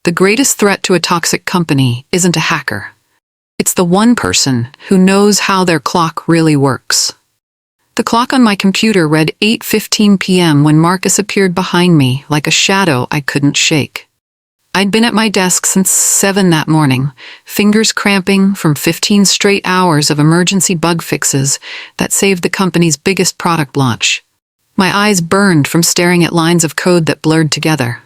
The greatest threat to a toxic company isn't a hacker. It's the one person who knows how their clock really works. The clock on my computer read 8:15 p.m. when Marcus appeared behind me like a shadow I couldn't shake. I'd been at my desk since 7 that morning, fingers cramping from 15 straight hours of emergency bug fixes that saved the company's biggest product launch. My eyes burned from staring at lines of code that blurred together.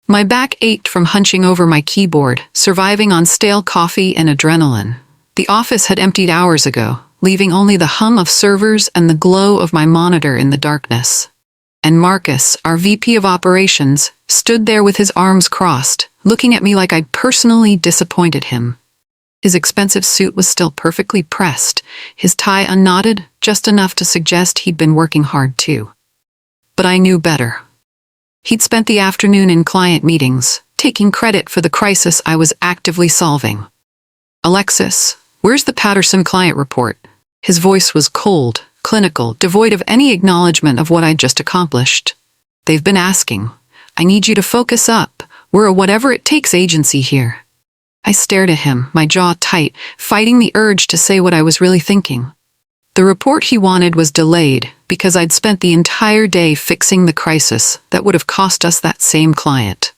My back ached from hunching over my keyboard, surviving on stale coffee and adrenaline. The office had emptied hours ago, leaving only the hum of servers and the glow of my monitor in the darkness. And Marcus, our VP of operations, stood there with his arms crossed, looking at me like I'd personally disappointed him. His expensive suit was still perfectly pressed, his tie unknotted, just enough to suggest he'd been working hard too. But I knew better. He'd spent the afternoon in client meetings, taking credit for the crisis I was actively solving. "Alexis, where's the Patterson client report?" His voice was cold, clinical, devoid of any acknowledgement of what I'd just accomplished. "They've been asking. I need you to focus up. We're a whatever-it-takes agency here." I stared at him, my jaw tight, fighting the urge to say what I was really thinking. The report he wanted was delayed because I'd spent the entire day fixing the crisis that would have cost us that same client.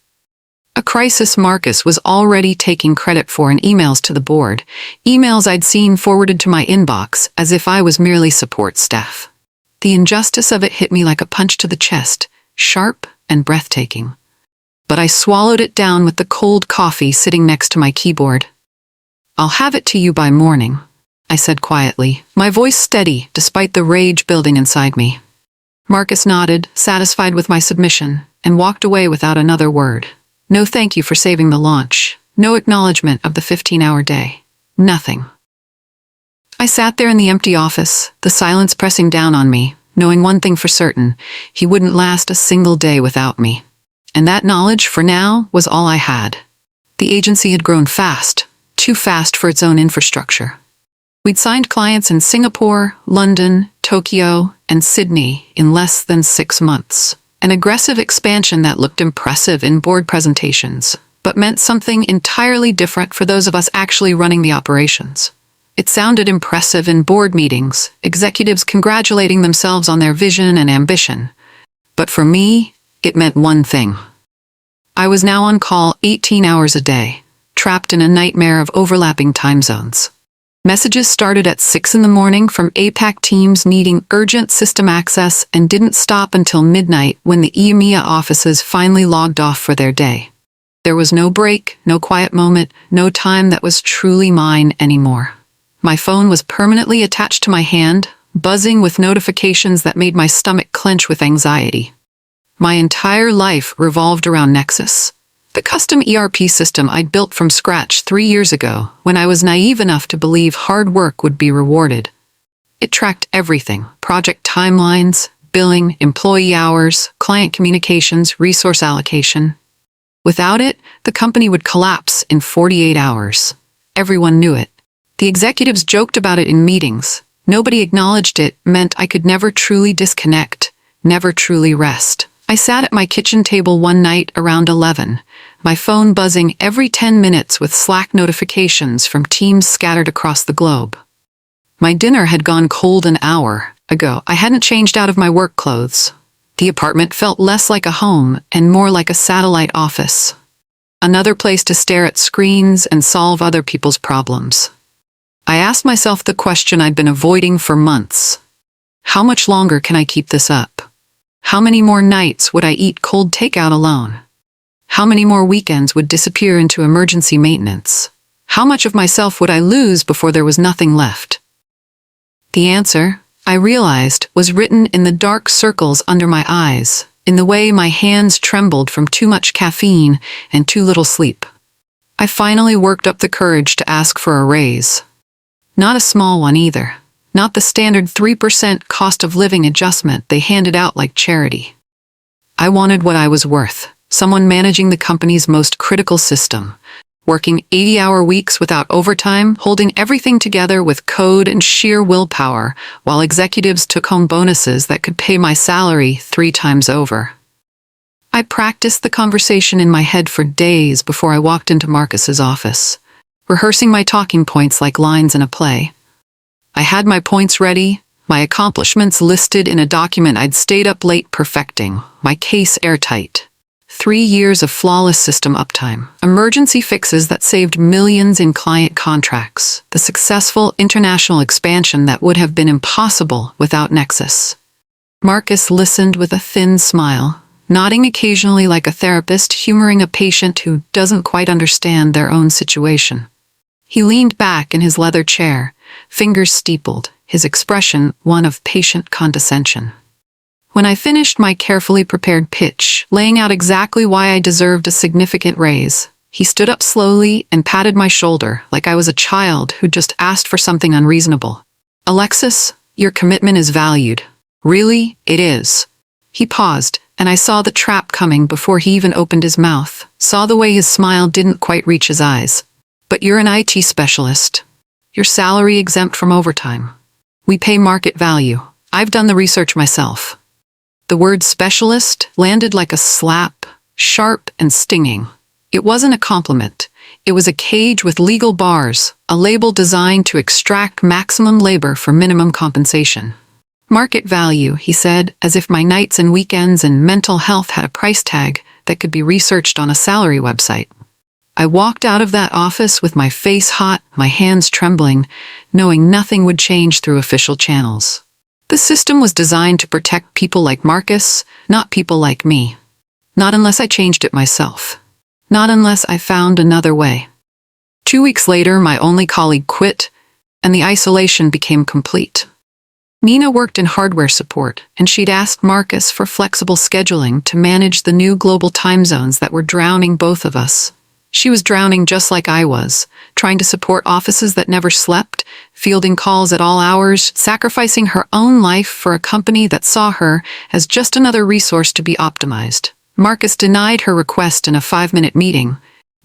A crisis Marcus was already taking credit for in emails to the board, emails I'd seen forwarded to my inbox as if I was merely support staff. The injustice of it hit me like a punch to the chest, sharp and breathtaking. But I swallowed it down with the cold coffee sitting next to my keyboard. "I'll have it to you by morning," I said quietly, my voice steady despite the rage building inside me. Marcus nodded, satisfied with my submission, and walked away without another word. No thank you for saving the launch, no acknowledgement of the 15-hour day. Nothing. I sat there in the empty office, the silence pressing down on me, knowing one thing for certain: he wouldn't last a single day without me. And that knowledge, for now, was all I had. The agency had grown fast, too fast for its own infrastructure. We'd signed clients in Singapore, London, Tokyo, and Sydney in less than 6 months. An aggressive expansion that looked impressive in board presentations, but meant something entirely different for those of us actually running the operations. It sounded impressive in board meetings, executives congratulating themselves on their vision and ambition. But for me, it meant one thing. I was now on call 18 hours a day, trapped in a nightmare of overlapping time zones. Messages started at 6 in the morning from APAC teams needing urgent system access and didn't stop until midnight when the EMEA offices finally logged off for their day. There was no break, no quiet moment, no time that was truly mine anymore. My phone was permanently attached to my hand, buzzing with notifications that made my stomach clench with anxiety. My entire life revolved around Nexus, the custom ERP system I'd built from scratch 3 years ago when I was naive enough to believe hard work would be rewarded. It tracked everything: project timelines, billing, employee hours, client communications, resource allocation. Without it, the company would collapse in 48 hours. Everyone knew it. The executives joked about it in meetings. Nobody acknowledged it meant I could never truly disconnect, never truly rest. I sat at my kitchen table one night around 11, my phone buzzing every 10 minutes with Slack notifications from teams scattered across the globe. My dinner had gone cold an hour ago. I hadn't changed out of my work clothes. The apartment felt less like a home and more like a satellite office. Another place to stare at screens and solve other people's problems. I asked myself the question I'd been avoiding for months. How much longer can I keep this up? How many more nights would I eat cold takeout alone? How many more weekends would disappear into emergency maintenance? How much of myself would I lose before there was nothing left? The answer, I realized, was written in the dark circles under my eyes, in the way my hands trembled from too much caffeine and too little sleep. I finally worked up the courage to ask for a raise. Not a small one either. Not the standard 3% cost of living adjustment they handed out like charity. I wanted what I was worth, someone managing the company's most critical system, working 80-hour weeks without overtime, holding everything together with code and sheer willpower, while executives took home bonuses that could pay my salary 3 times over. I practiced the conversation in my head for days before I walked into Marcus's office, rehearsing my talking points like lines in a play. I had my points ready, my accomplishments listed in a document I'd stayed up late perfecting, my case airtight. 3 years of flawless system uptime, emergency fixes that saved millions in client contracts, the successful international expansion that would have been impossible without Nexus. Marcus listened with a thin smile, nodding occasionally like a therapist humoring a patient who doesn't quite understand their own situation. He leaned back in his leather chair, fingers steepled, his expression one of patient condescension. When I finished my carefully prepared pitch, laying out exactly why I deserved a significant raise, he stood up slowly and patted my shoulder like I was a child who just asked for something unreasonable. "Alexis, your commitment is valued. Really, it is." He paused, and I saw the trap coming before he even opened his mouth, saw the way his smile didn't quite reach his eyes. "But you're an IT specialist. Your salary exempt from overtime. We pay market value. I've done the research myself." The word specialist landed like a slap, sharp and stinging. It wasn't a compliment. It was a cage with legal bars, a label designed to extract maximum labor for minimum compensation. "Market value," he said, as if my nights and weekends and mental health had a price tag that could be researched on a salary website. I walked out of that office with my face hot, my hands trembling, knowing nothing would change through official channels. The system was designed to protect people like Marcus, not people like me. Not unless I changed it myself. Not unless I found another way. 2 weeks later, my only colleague quit, and the isolation became complete. Nina worked in hardware support, and she'd asked Marcus for flexible scheduling to manage the new global time zones that were drowning both of us. She was drowning just like I was, trying to support offices that never slept, fielding calls at all hours, sacrificing her own life for a company that saw her as just another resource to be optimized. Marcus denied her request in a 5-minute meeting,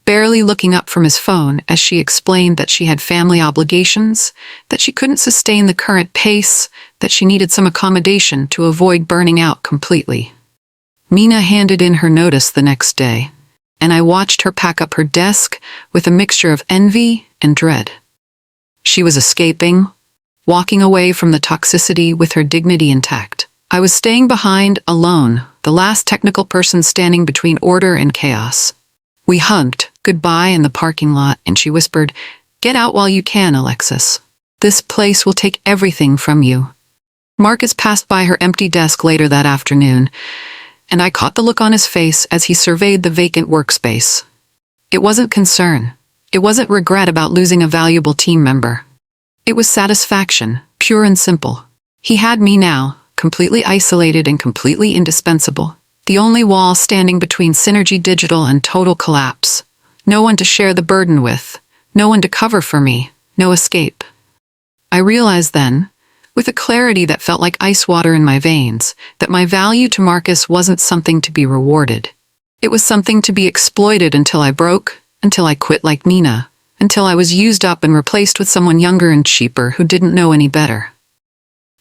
barely looking up from his phone as she explained that she had family obligations, that she couldn't sustain the current pace, that she needed some accommodation to avoid burning out completely. Mina handed in her notice the next day, and I watched her pack up her desk with a mixture of envy and dread. She was escaping, walking away from the toxicity with her dignity intact. I was staying behind, alone, the last technical person standing between order and chaos. We hugged goodbye in the parking lot, and she whispered, "Get out while you can, Alexis. This place will take everything from you." Marcus passed by her empty desk later that afternoon, and I caught the look on his face as he surveyed the vacant workspace. It wasn't concern. It wasn't regret about losing a valuable team member. It was satisfaction, pure and simple. He had me now, completely isolated and completely indispensable. The only wall standing between Synergy Digital and total collapse. No one to share the burden with. No one to cover for me. No escape. I realized then, with a clarity that felt like ice water in my veins, that my value to Marcus wasn't something to be rewarded. It was something to be exploited until I broke, until I quit like Nina, until I was used up and replaced with someone younger and cheaper who didn't know any better.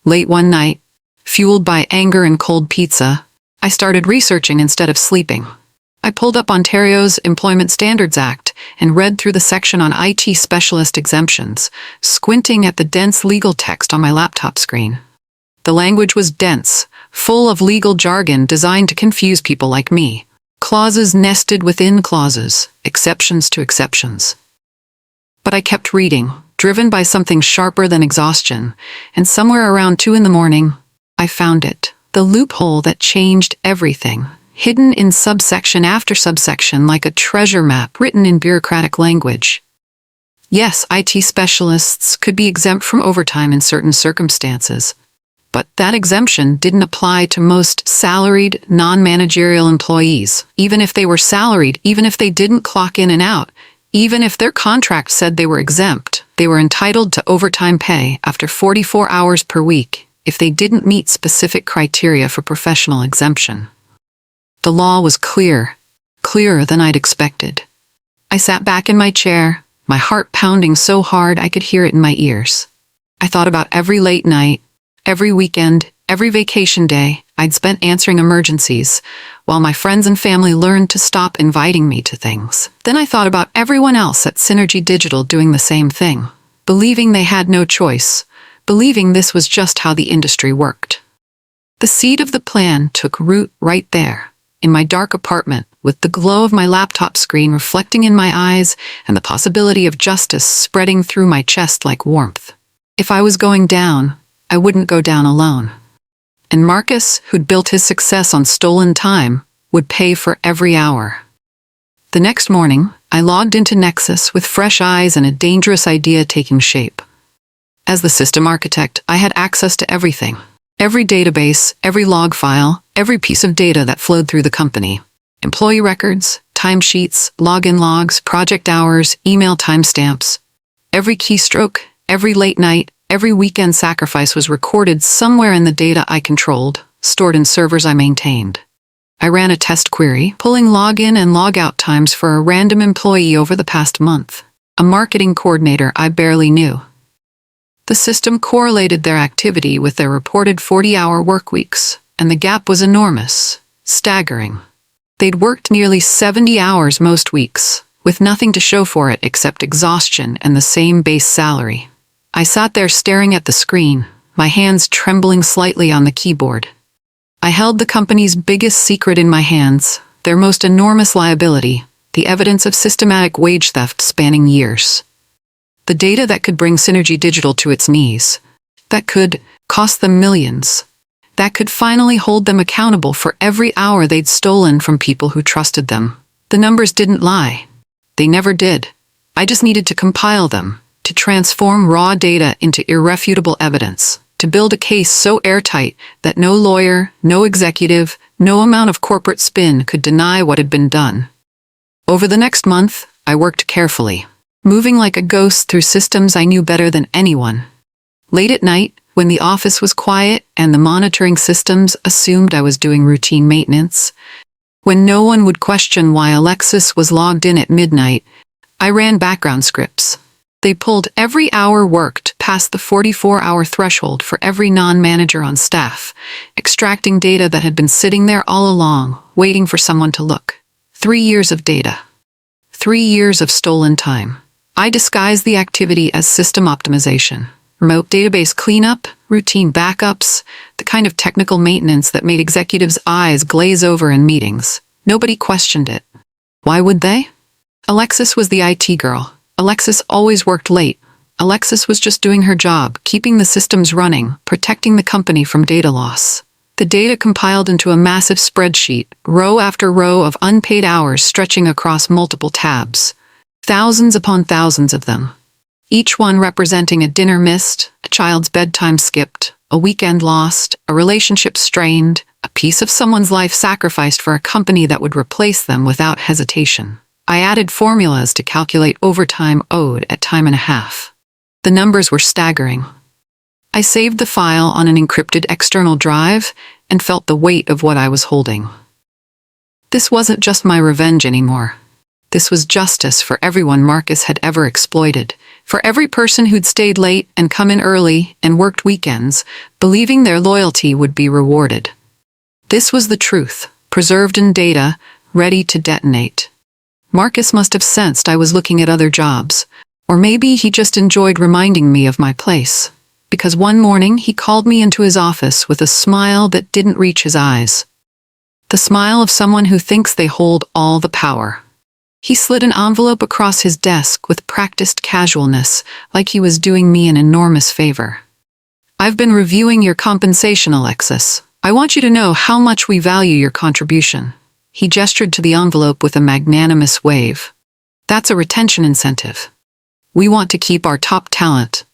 Late one night, fueled by anger and cold pizza, I started researching instead of sleeping. I pulled up Ontario's Employment Standards Act and read through the section on IT specialist exemptions, squinting at the dense legal text on my laptop screen. The language was dense, full of legal jargon designed to confuse people like me. Clauses nested within clauses, exceptions to exceptions. But I kept reading, driven by something sharper than exhaustion, and somewhere around 2 a.m, I found it. The loophole that changed everything, hidden in subsection after subsection like a treasure map written in bureaucratic language. Yes, IT specialists could be exempt from overtime in certain circumstances, but that exemption didn't apply to most salaried, non-managerial employees, even if they were salaried, even if they didn't clock in and out, even if their contract said they were exempt. They were entitled to overtime pay after 44 hours per week if they didn't meet specific criteria for professional exemption. The law was clear, clearer than I'd expected. I sat back in my chair, my heart pounding so hard I could hear it in my ears. I thought about every late night, every weekend, every vacation day I'd spent answering emergencies, while my friends and family learned to stop inviting me to things. Then I thought about everyone else at Synergy Digital doing the same thing, believing they had no choice, believing this was just how the industry worked. The seed of the plan took root right there, in my dark apartment, with the glow of my laptop screen reflecting in my eyes and the possibility of justice spreading through my chest like warmth. If I was going down, I wouldn't go down alone. And Marcus, who'd built his success on stolen time, would pay for every hour. The next morning, I logged into Nexus with fresh eyes and a dangerous idea taking shape. As the system architect, I had access to everything. Every database, every log file, every piece of data that flowed through the company. Employee records, timesheets, login logs, project hours, email timestamps. Every keystroke, every late night, every weekend sacrifice was recorded somewhere in the data I controlled, stored in servers I maintained. I ran a test query, pulling login and logout times for a random employee over the past month, a marketing coordinator I barely knew. The system correlated their activity with their reported 40-hour work weeks, and the gap was enormous, staggering. They'd worked nearly 70 hours most weeks, with nothing to show for it except exhaustion and the same base salary. I sat there staring at the screen, my hands trembling slightly on the keyboard. I held the company's biggest secret in my hands, their most enormous liability, the evidence of systematic wage theft spanning years. The data that could bring Synergy Digital to its knees, that could cost them millions, that could finally hold them accountable for every hour they'd stolen from people who trusted them. The numbers didn't lie. They never did. I just needed to compile them, to transform raw data into irrefutable evidence, to build a case so airtight that no lawyer, no executive, no amount of corporate spin could deny what had been done. Over the next month, I worked carefully, moving like a ghost through systems I knew better than anyone. Late at night, when the office was quiet and the monitoring systems assumed I was doing routine maintenance, when no one would question why Alexis was logged in at midnight, I ran background scripts. They pulled every hour worked past the 44-hour threshold for every non-manager on staff, extracting data that had been sitting there all along, waiting for someone to look. 3 years of data. 3 years of stolen time. I disguised the activity as system optimization, remote database cleanup, routine backups, the kind of technical maintenance that made executives' eyes glaze over in meetings. Nobody questioned it. Why would they? Alexis was the IT girl. Alexis always worked late. Alexis was just doing her job, keeping the systems running, protecting the company from data loss. The data compiled into a massive spreadsheet, row after row of unpaid hours stretching across multiple tabs. Thousands upon thousands of them. Each one representing a dinner missed, a child's bedtime skipped, a weekend lost, a relationship strained, a piece of someone's life sacrificed for a company that would replace them without hesitation. I added formulas to calculate overtime owed at time and a half. The numbers were staggering. I saved the file on an encrypted external drive and felt the weight of what I was holding. This wasn't just my revenge anymore. This was justice for everyone Marcus had ever exploited, for every person who'd stayed late and come in early and worked weekends, believing their loyalty would be rewarded. This was the truth, preserved in data, ready to detonate. Marcus must have sensed I was looking at other jobs, or maybe he just enjoyed reminding me of my place, because one morning he called me into his office with a smile that didn't reach his eyes. The smile of someone who thinks they hold all the power. He slid an envelope across his desk with practiced casualness, like he was doing me an enormous favor. "I've been reviewing your compensation, Alexis. I want you to know how much we value your contribution." He gestured to the envelope with a magnanimous wave. "That's a retention incentive. We want to keep our top talent."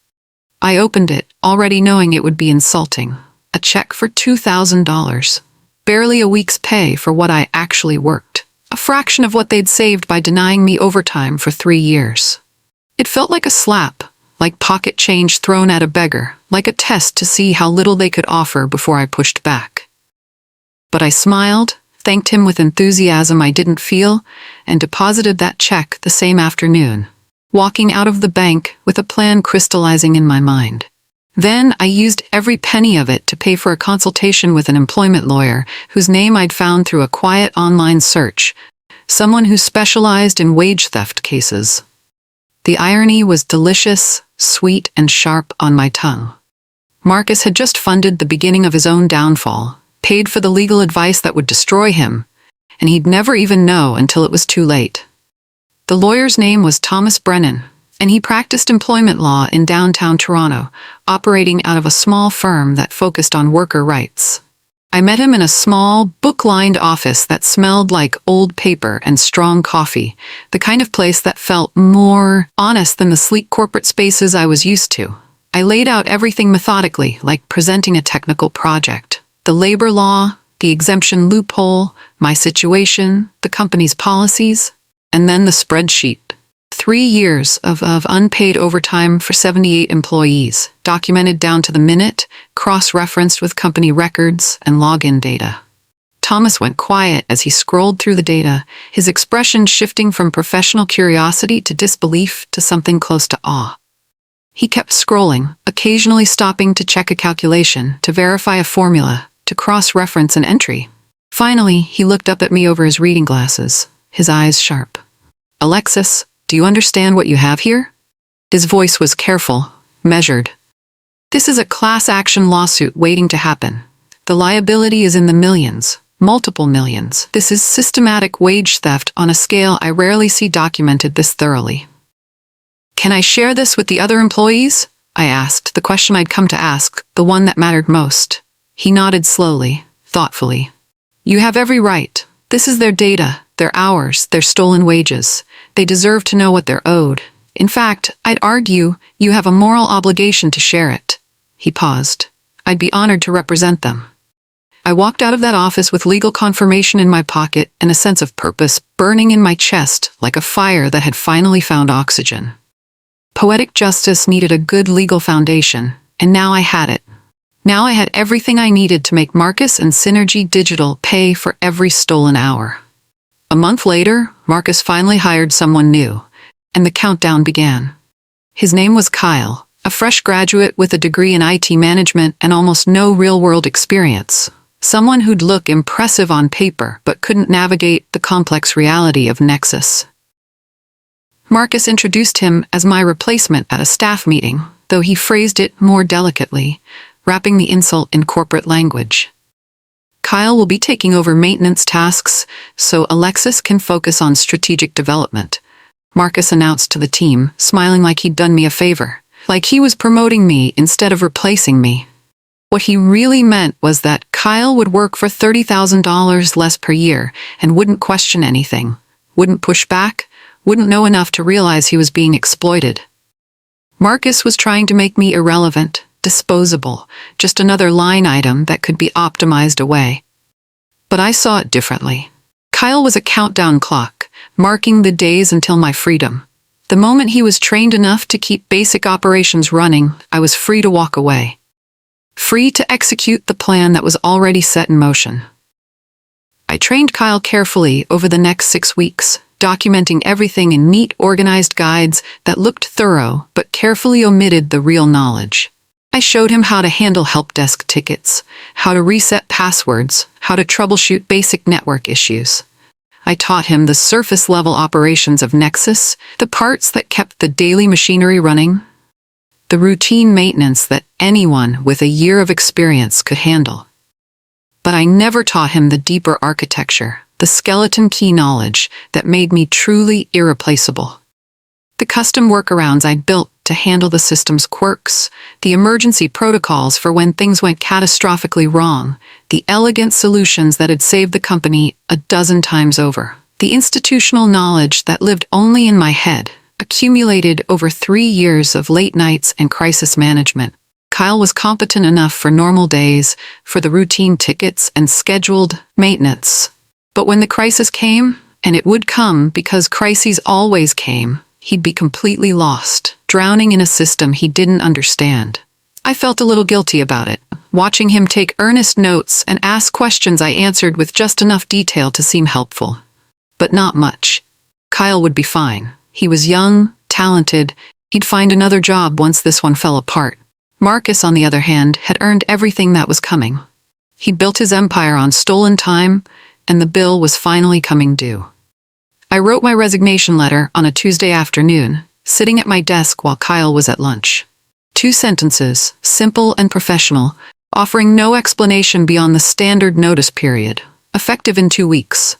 I opened it, already knowing it would be insulting. A check for $2,000. Barely a week's pay for what I actually worked. A fraction of what they'd saved by denying me overtime for 3 years. It felt like a slap, like pocket change thrown at a beggar, like a test to see how little they could offer before I pushed back. But I smiled, thanked him with enthusiasm I didn't feel, and deposited that check the same afternoon, walking out of the bank with a plan crystallizing in my mind. Then I used every penny of it to pay for a consultation with an employment lawyer whose name I'd found through a quiet online search, someone who specialized in wage theft cases. The irony was delicious, sweet, and sharp on my tongue. Marcus had just funded the beginning of his own downfall, paid for the legal advice that would destroy him, and he'd never even know until it was too late. The lawyer's name was Thomas Brennan, and he practiced employment law in downtown Toronto, operating out of a small firm that focused on worker rights. I met him in a small, book-lined office that smelled like old paper and strong coffee, the kind of place that felt more honest than the sleek corporate spaces I was used to. I laid out everything methodically, like presenting a technical project. The labor law, the exemption loophole, my situation, the company's policies, and then the spreadsheet. 3 years of unpaid overtime for 78 employees, documented down to the minute, cross-referenced with company records and login data. Thomas went quiet as he scrolled through the data, his expression shifting from professional curiosity to disbelief to something close to awe. He kept scrolling, occasionally stopping to check a calculation, to verify a formula, to cross-reference an entry. Finally, he looked up at me over his reading glasses, his eyes sharp. "Alexis, do you understand what you have here?" His voice was careful, measured. "This is a class action lawsuit waiting to happen. The liability is in the millions, multiple millions. This is systematic wage theft on a scale I rarely see documented this thoroughly." "Can I share this with the other employees?" I asked, the question I'd come to ask, the one that mattered most. He nodded slowly, thoughtfully. "You have every right. This is their data, their hours, their stolen wages. They deserve to know what they're owed. In fact, I'd argue you have a moral obligation to share it." He paused. "I'd be honored to represent them." I walked out of that office with legal confirmation in my pocket and a sense of purpose burning in my chest like a fire that had finally found oxygen. Poetic justice needed a good legal foundation, and now I had it. Now I had everything I needed to make Marcus and Synergy Digital pay for every stolen hour. A month later, Marcus finally hired someone new, and the countdown began. His name was Kyle, a fresh graduate with a degree in IT management and almost no real-world experience. Someone who'd look impressive on paper but couldn't navigate the complex reality of Nexus. Marcus introduced him as my replacement at a staff meeting, though he phrased it more delicately, wrapping the insult in corporate language. "Kyle will be taking over maintenance tasks, so Alexis can focus on strategic development," Marcus announced to the team, smiling like he'd done me a favor, like he was promoting me instead of replacing me. What he really meant was that Kyle would work for $30,000 less per year and wouldn't question anything, wouldn't push back, wouldn't know enough to realize he was being exploited. Marcus was trying to make me irrelevant, disposable, just another line item that could be optimized away. But I saw it differently. Kyle was a countdown clock, marking the days until my freedom. The moment he was trained enough to keep basic operations running, I was free to walk away. Free to execute the plan that was already set in motion. I trained Kyle carefully over the next 6 weeks, documenting everything in neat, organized guides that looked thorough but carefully omitted the real knowledge. I showed him how to handle help desk tickets, how to reset passwords, how to troubleshoot basic network issues. I taught him the surface-level operations of Nexus, the parts that kept the daily machinery running, the routine maintenance that anyone with a year of experience could handle. But I never taught him the deeper architecture, the skeleton key knowledge that made me truly irreplaceable. The custom workarounds I'd built to handle the system's quirks, the emergency protocols for when things went catastrophically wrong, the elegant solutions that had saved the company a dozen times over, the institutional knowledge that lived only in my head, accumulated over 3 years of late nights and crisis management. Kyle was competent enough for normal days, for the routine tickets and scheduled maintenance. But when the crisis came, and it would come because crises always came, he'd be completely lost, drowning in a system he didn't understand. I felt a little guilty about it, watching him take earnest notes and ask questions I answered with just enough detail to seem helpful. But not much. Kyle would be fine. He was young, talented. He'd find another job once this one fell apart. Marcus, on the other hand, had earned everything that was coming. He built his empire on stolen time, and the bill was finally coming due. I wrote my resignation letter on a Tuesday afternoon, sitting at my desk while Kyle was at lunch. 2 sentences, simple and professional, offering no explanation beyond the standard notice period, effective in 2 weeks.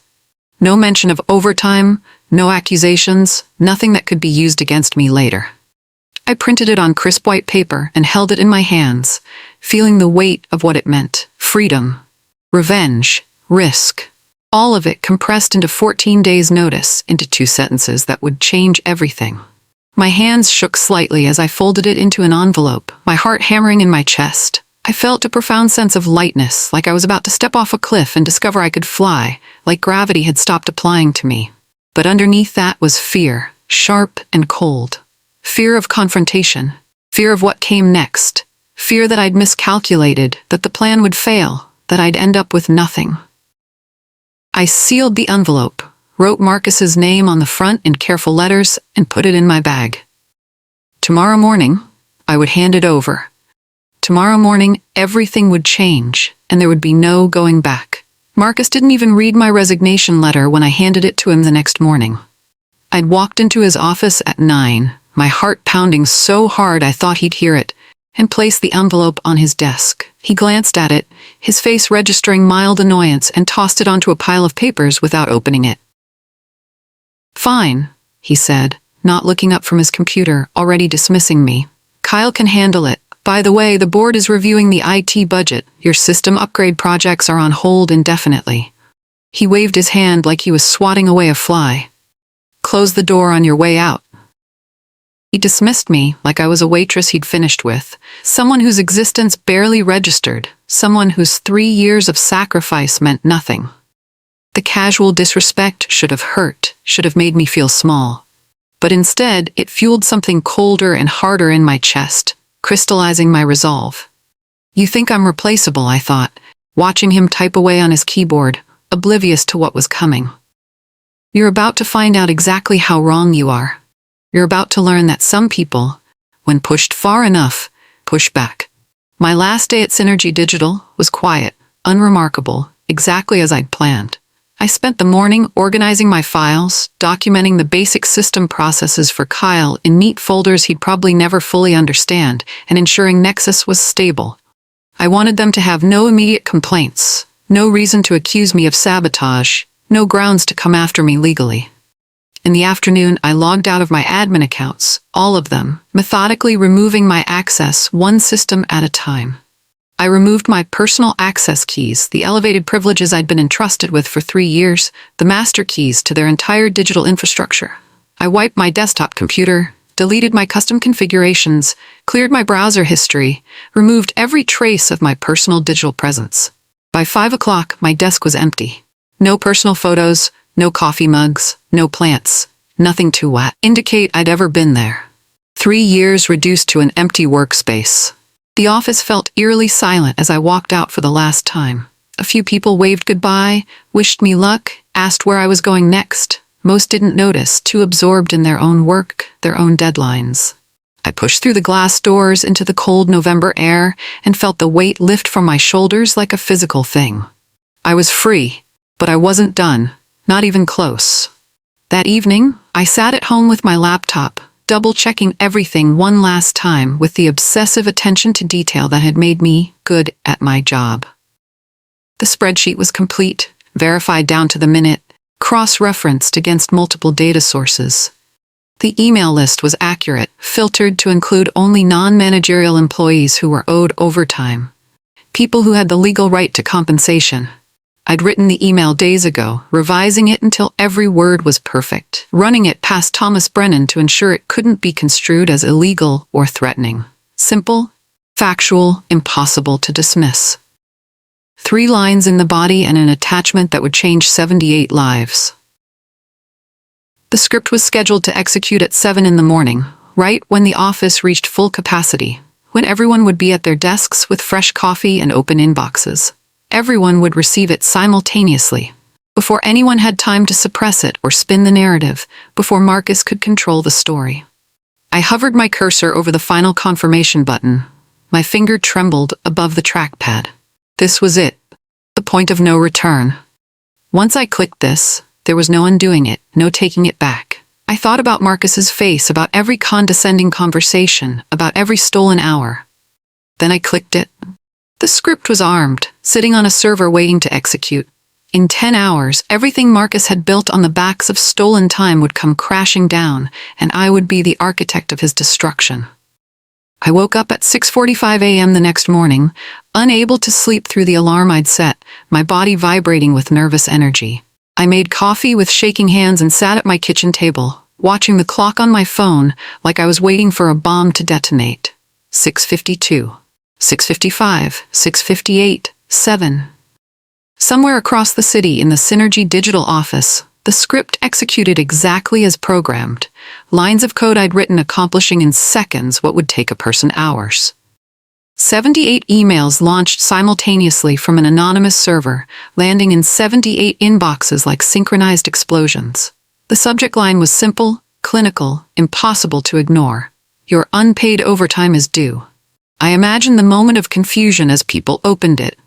No mention of overtime, no accusations, nothing that could be used against me later. I printed it on crisp white paper and held it in my hands, feeling the weight of what it meant: freedom, revenge, risk. All of it compressed into 14 days' notice, into 2 sentences that would change everything. My hands shook slightly as I folded it into an envelope, my heart hammering in my chest. I felt a profound sense of lightness, like I was about to step off a cliff and discover I could fly, like gravity had stopped applying to me. But underneath that was fear, sharp and cold. Fear of confrontation, fear of what came next, fear that I'd miscalculated, that the plan would fail, that I'd end up with nothing. I sealed the envelope, wrote Marcus's name on the front in careful letters, and put it in my bag. Tomorrow morning, I would hand it over. Tomorrow morning, everything would change, and there would be no going back. Marcus didn't even read my resignation letter when I handed it to him the next morning. I'd walked into his office at 9, my heart pounding so hard I thought he'd hear it, and placed the envelope on his desk. He glanced at it, his face registering mild annoyance, and tossed it onto a pile of papers without opening it. "Fine," he said, not looking up from his computer, already dismissing me. "Kyle can handle it. By the way, the board is reviewing the IT budget. Your system upgrade projects are on hold indefinitely." He waved his hand like he was swatting away a fly. "Close the door on your way out." He dismissed me like I was a waitress he'd finished with, someone whose existence barely registered, someone whose 3 years of sacrifice meant nothing. The casual disrespect should have hurt, should have made me feel small. But instead, it fueled something colder and harder in my chest, crystallizing my resolve. "You think I'm replaceable," I thought, watching him type away on his keyboard, oblivious to what was coming. "You're about to find out exactly how wrong you are. You're about to learn that some people, when pushed far enough, push back." My last day at Synergy Digital was quiet, unremarkable, exactly as I'd planned. I spent the morning organizing my files, documenting the basic system processes for Kyle in neat folders he'd probably never fully understand, and ensuring Nexus was stable. I wanted them to have no immediate complaints, no reason to accuse me of sabotage, no grounds to come after me legally. In the afternoon, I logged out of my admin accounts, all of them, methodically removing my access one system at a time. I removed my personal access keys, the elevated privileges I'd been entrusted with for 3 years, the master keys to their entire digital infrastructure. I wiped my desktop computer, deleted my custom configurations, cleared my browser history, removed every trace of my personal digital presence. By 5 o'clock, my desk was empty. No personal photos, no coffee mugs, no plants, nothing to indicate I'd ever been there. 3 years reduced to an empty workspace. The office felt eerily silent as I walked out for the last time. A few people waved goodbye, wished me luck, asked where I was going next. Most didn't notice, too absorbed in their own work, their own deadlines. I pushed through the glass doors into the cold November air and felt the weight lift from my shoulders like a physical thing. I was free, but I wasn't done. Not even close. That evening, I sat at home with my laptop, double-checking everything one last time with the obsessive attention to detail that had made me good at my job. The spreadsheet was complete, verified down to the minute, cross-referenced against multiple data sources. The email list was accurate, filtered to include only non-managerial employees who were owed overtime, people who had the legal right to compensation. I'd written the email days ago, revising it until every word was perfect, running it past Thomas Brennan to ensure it couldn't be construed as illegal or threatening. Simple, factual, impossible to dismiss. 3 lines in the body and an attachment that would change 78 lives. The script was scheduled to execute at 7 in the morning, right when the office reached full capacity, when everyone would be at their desks with fresh coffee and open inboxes. Everyone would receive it simultaneously, before anyone had time to suppress it or spin the narrative, before Marcus could control the story. I hovered my cursor over the final confirmation button, My finger trembled above the trackpad. This was it. The point of no return. Once I clicked this, there was no undoing it, no taking it back. I thought about Marcus's face, about every condescending conversation, about every stolen hour. Then I clicked it. The script was armed, sitting on a server waiting to execute. In 10 hours, everything Marcus had built on the backs of stolen time would come crashing down, and I would be the architect of his destruction. I woke up at 6:45 a.m. the next morning, unable to sleep through the alarm I'd set, my body vibrating with nervous energy. I made coffee with shaking hands and sat at my kitchen table, watching the clock on my phone like I was waiting for a bomb to detonate. 6:52, 6:55, 6:58, 7. Somewhere across the city in the Synergy digital office, the script executed exactly as programmed, lines of code I'd written accomplishing in seconds what would take a person hours. 78 emails launched simultaneously from an anonymous server, landing in 78 inboxes like synchronized explosions. The subject line was simple, clinical, impossible to ignore. Your unpaid overtime is due. I imagined the moment of confusion as people opened it.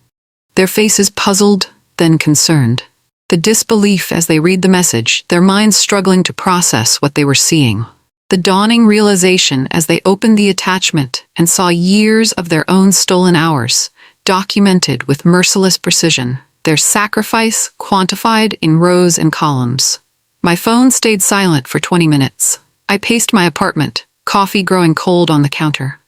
Their faces puzzled, then concerned. The disbelief as they read the message, their minds struggling to process what they were seeing. The dawning realization as they opened the attachment and saw years of their own stolen hours, documented with merciless precision, their sacrifice quantified in rows and columns. My phone stayed silent for 20 minutes. I paced my apartment, coffee growing cold on the counter.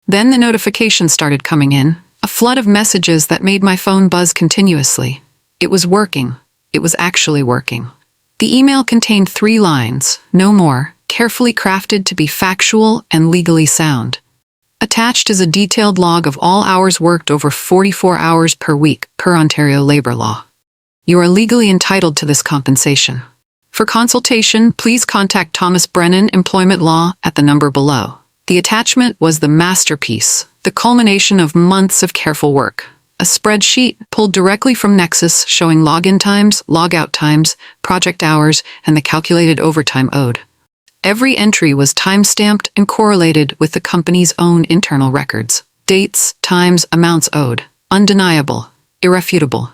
Then the notifications started coming in, a flood of messages that made my phone buzz continuously. It was working. It was actually working. The email contained 3 lines, no more, carefully crafted to be factual and legally sound. Attached is a detailed log of all hours worked over 44 hours per week, per Ontario labor law. You are legally entitled to this compensation. For consultation, please contact Thomas Brennan, Employment Law, at the number below. The attachment was the masterpiece, the culmination of months of careful work. A spreadsheet pulled directly from Nexus showing login times, logout times, project hours, and the calculated overtime owed. Every entry was time-stamped and correlated with the company's own internal records. Dates, times, amounts owed. Undeniable. Irrefutable.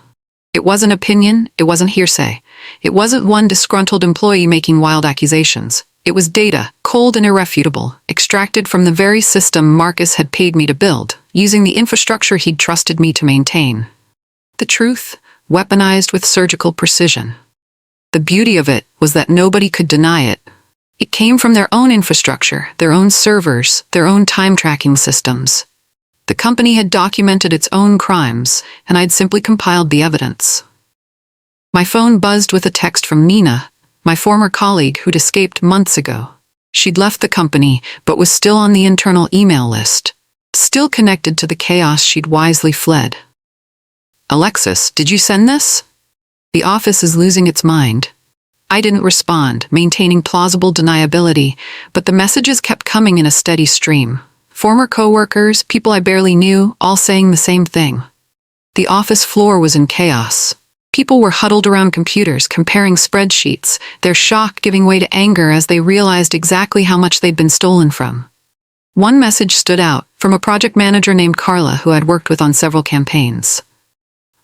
It wasn't opinion, it wasn't hearsay. It wasn't one disgruntled employee making wild accusations. It was data, cold and irrefutable, extracted from the very system Marcus had paid me to build, using the infrastructure he'd trusted me to maintain. The truth, weaponized with surgical precision. The beauty of it was that nobody could deny it. It came from their own infrastructure, their own servers, their own time-tracking systems. The company had documented its own crimes, and I'd simply compiled the evidence. My phone buzzed with a text from Nina, my former colleague who'd escaped months ago. She'd left the company, but was still on the internal email list, still connected to the chaos she'd wisely fled. Alexis, did you send this? The office is losing its mind. I didn't respond, maintaining plausible deniability, but the messages kept coming in a steady stream. Former coworkers, people I barely knew, all saying the same thing. The office floor was in chaos. People were huddled around computers, comparing spreadsheets, their shock giving way to anger as they realized exactly how much they'd been stolen from. One message stood out, from a project manager named Carla who I'd worked with on several campaigns.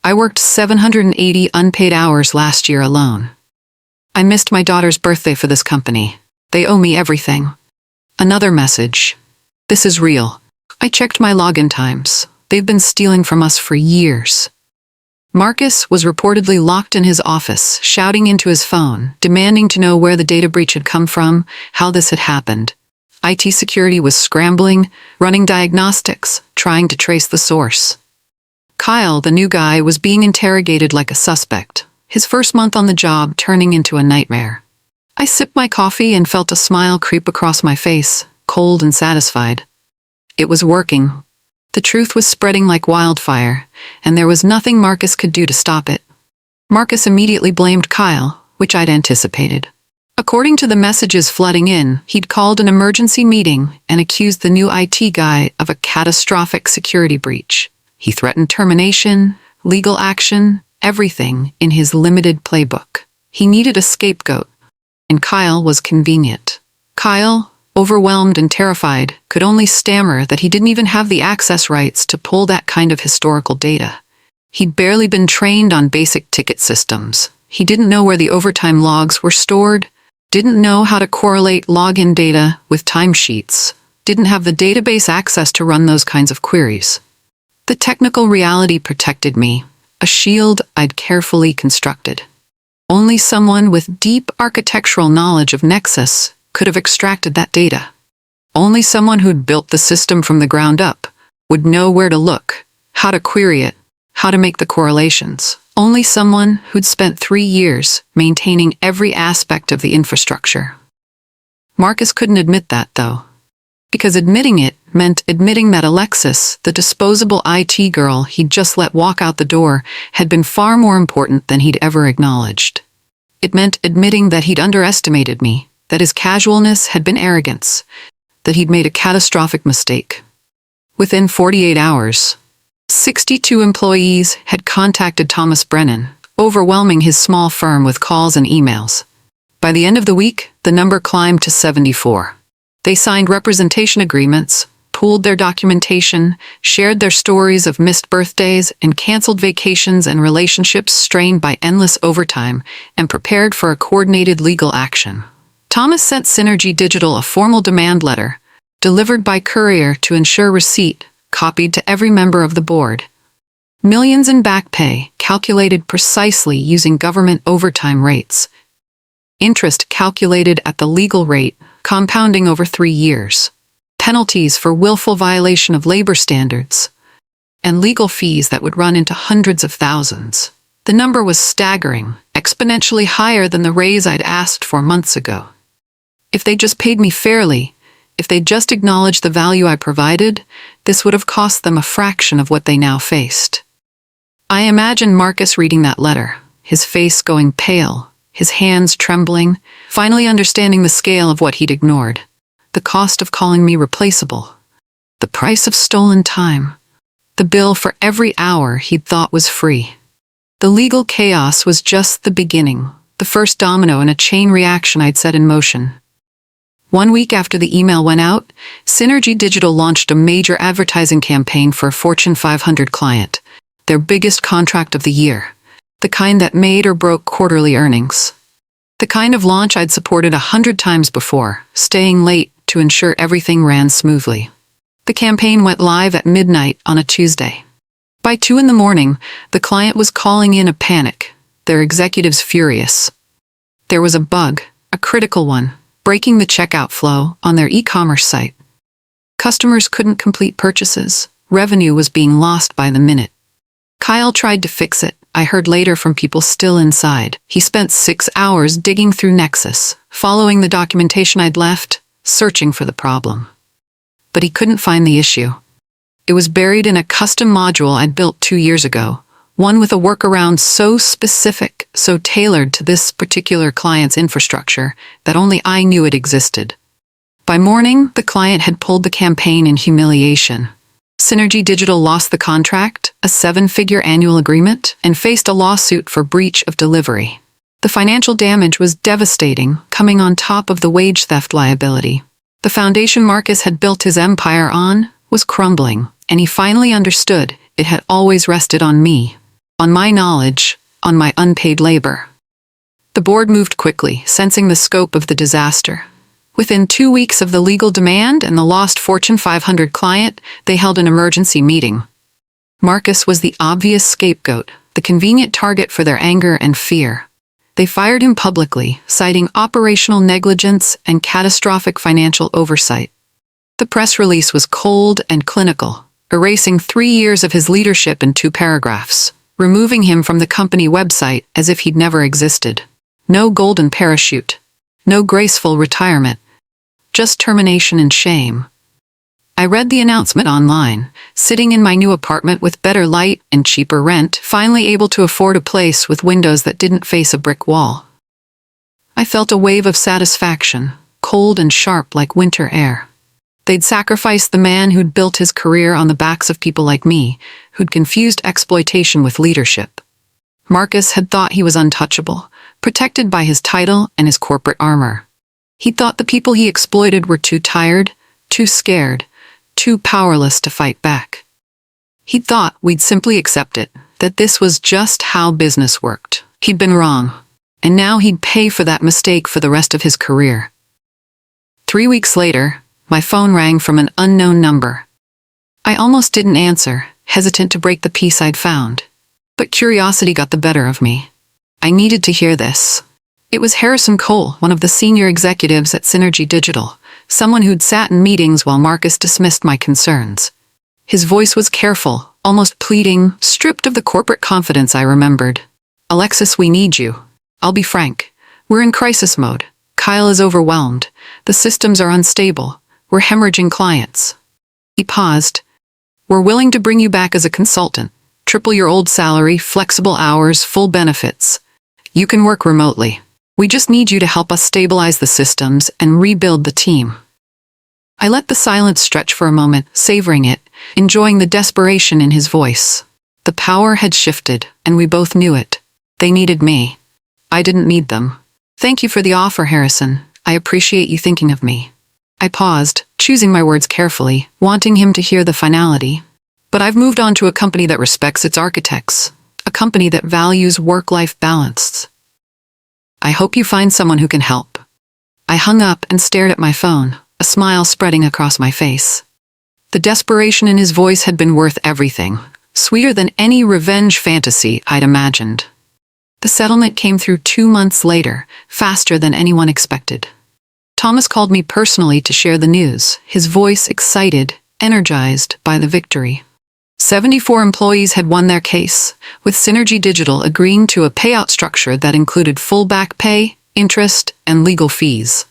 I worked 780 unpaid hours last year alone. I missed my daughter's birthday for this company. They owe me everything. Another message. This is real. I checked my login times. They've been stealing from us for years. Marcus was reportedly locked in his office, shouting into his phone, demanding to know where the data breach had come from, how this had happened. IT security was scrambling, running diagnostics, trying to trace the source. Kyle, the new guy, was being interrogated like a suspect, his first month on the job turning into a nightmare. I sipped my coffee and felt a smile creep across my face, cold and satisfied. It was working. The truth was spreading like wildfire, and there was nothing Marcus could do to stop it. Marcus immediately blamed Kyle, which I'd anticipated. According to the messages flooding in, he'd called an emergency meeting and accused the new IT guy of a catastrophic security breach. He threatened termination, legal action, everything in his limited playbook. He needed a scapegoat, and Kyle was convenient. Kyle Overwhelmed and terrified, could only stammer that he didn't even have the access rights to pull that kind of historical data. He'd barely been trained on basic ticket systems. He didn't know where the overtime logs were stored, didn't know how to correlate login data with timesheets, didn't have the database access to run those kinds of queries. The technical reality protected me, a shield I'd carefully constructed. Only someone with deep architectural knowledge of Nexus could have extracted that data. Only someone who'd built the system from the ground up would know where to look, how to query it, how to make the correlations. Only someone who'd spent 3 years maintaining every aspect of the infrastructure. Marcus couldn't admit that, though, because admitting it meant admitting that Alexis, the disposable IT girl he'd just let walk out the door, had been far more important than he'd ever acknowledged. It meant admitting that he'd underestimated me, that his casualness had been arrogance, that he'd made a catastrophic mistake. Within 48 hours, 62 employees had contacted Thomas Brennan, overwhelming his small firm with calls and emails. By the end of the week, the number climbed to 74. They signed representation agreements, pooled their documentation, shared their stories of missed birthdays and canceled vacations and relationships strained by endless overtime, and prepared for a coordinated legal action. Thomas sent Synergy Digital a formal demand letter, delivered by courier to ensure receipt, copied to every member of the board. Millions in back pay, calculated precisely using government overtime rates. Interest calculated at the legal rate, compounding over 3 years. Penalties for willful violation of labor standards. And legal fees that would run into hundreds of thousands. The number was staggering, exponentially higher than the raise I'd asked for months ago. If they just paid me fairly, if they just acknowledged the value I provided, this would have cost them a fraction of what they now faced. I imagined Marcus reading that letter, his face going pale, his hands trembling, finally understanding the scale of what he'd ignored. The cost of calling me replaceable. The price of stolen time. The bill for every hour he'd thought was free. The legal chaos was just the beginning, the first domino in a chain reaction I'd set in motion. 1 week after the email went out, Synergy Digital launched a major advertising campaign for a Fortune 500 client, their biggest contract of the year, the kind that made or broke quarterly earnings. The kind of launch I'd supported 100 times before, staying late to ensure everything ran smoothly. The campaign went live at midnight on a Tuesday. By 2 a.m, the client was calling in a panic, their executives furious. There was a bug, a critical one, breaking the checkout flow on their e-commerce site. Customers couldn't complete purchases. Revenue was being lost by the minute. Kyle tried to fix it, I heard later from people still inside. He spent 6 hours digging through Nexus, following the documentation I'd left, searching for the problem. But he couldn't find the issue. It was buried in a custom module I'd built 2 years ago, one with a workaround so specific, so tailored to this particular client's infrastructure, that only I knew it existed. By morning, the client had pulled the campaign in humiliation. Synergy Digital lost the contract, a 7-figure annual agreement, and faced a lawsuit for breach of delivery. The financial damage was devastating, coming on top of the wage theft liability. The foundation Marcus had built his empire on was crumbling, and he finally understood it had always rested on me. On my knowledge, on my unpaid labor. The board moved quickly, sensing the scope of the disaster. Within 2 weeks of the legal demand and the lost Fortune 500 client, they held an emergency meeting. Marcus was the obvious scapegoat, the convenient target for their anger and fear. They fired him publicly, citing operational negligence and catastrophic financial oversight. The press release was cold and clinical, erasing 3 years of his leadership in 2 paragraphs. Removing him from the company website as if he'd never existed. No golden parachute. No graceful retirement. Just termination and shame. I read the announcement online, sitting in my new apartment with better light and cheaper rent, finally able to afford a place with windows that didn't face a brick wall. I felt a wave of satisfaction, cold and sharp like winter air. They'd sacrificed the man who'd built his career on the backs of people like me, who'd confused exploitation with leadership. Marcus had thought he was untouchable, protected by his title and his corporate armor. He thought the people he exploited were too tired, too scared, too powerless to fight back. He thought we'd simply accept it, that this was just how business worked. He'd been wrong, and now he'd pay for that mistake for the rest of his career. 3 weeks later, my phone rang from an unknown number. I almost didn't answer, hesitant to break the peace I'd found. But curiosity got the better of me. I needed to hear this. It was Harrison Cole, one of the senior executives at Synergy Digital, someone who'd sat in meetings while Marcus dismissed my concerns. His voice was careful, almost pleading, stripped of the corporate confidence I remembered. "Alexis, we need you. I'll be frank. We're in crisis mode. Kyle is overwhelmed. The systems are unstable. We're hemorrhaging clients." He paused. "We're willing to bring you back as a consultant. Triple your old salary, flexible hours, full benefits. You can work remotely. We just need you to help us stabilize the systems and rebuild the team." I let the silence stretch for a moment, savoring it, enjoying the desperation in his voice. The power had shifted, and we both knew it. They needed me. I didn't need them. "Thank you for the offer, Harrison. I appreciate you thinking of me." I paused, choosing my words carefully, wanting him to hear the finality. "But I've moved on to a company that respects its architects, a company that values work-life balance. I hope you find someone who can help." I hung up and stared at my phone, a smile spreading across my face. The desperation in his voice had been worth everything, sweeter than any revenge fantasy I'd imagined. The settlement came through 2 months later, faster than anyone expected. Thomas called me personally to share the news, his voice excited, energized by the victory. 74 employees had won their case, with Synergy Digital agreeing to a payout structure that included full back pay, interest, and legal fees.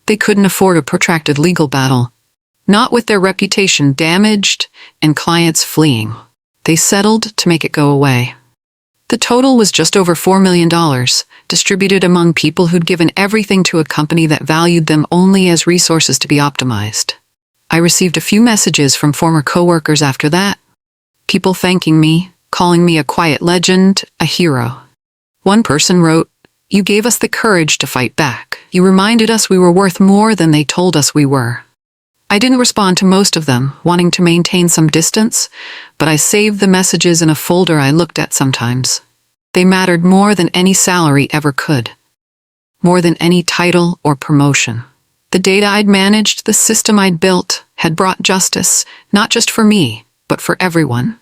They couldn't afford a protracted legal battle, not with their reputation damaged and clients fleeing. They settled to make it go away. The total was just over $4 million, distributed among people who'd given everything to a company that valued them only as resources to be optimized. I received a few messages from former coworkers after that. People thanking me, calling me a quiet legend, a hero. One person wrote, "You gave us the courage to fight back. You reminded us we were worth more than they told us we were." I didn't respond to most of them, wanting to maintain some distance, but I saved the messages in a folder I looked at sometimes. They mattered more than any salary ever could. More than any title or promotion. The data I'd managed, the system I'd built, had brought justice, not just for me, but for everyone.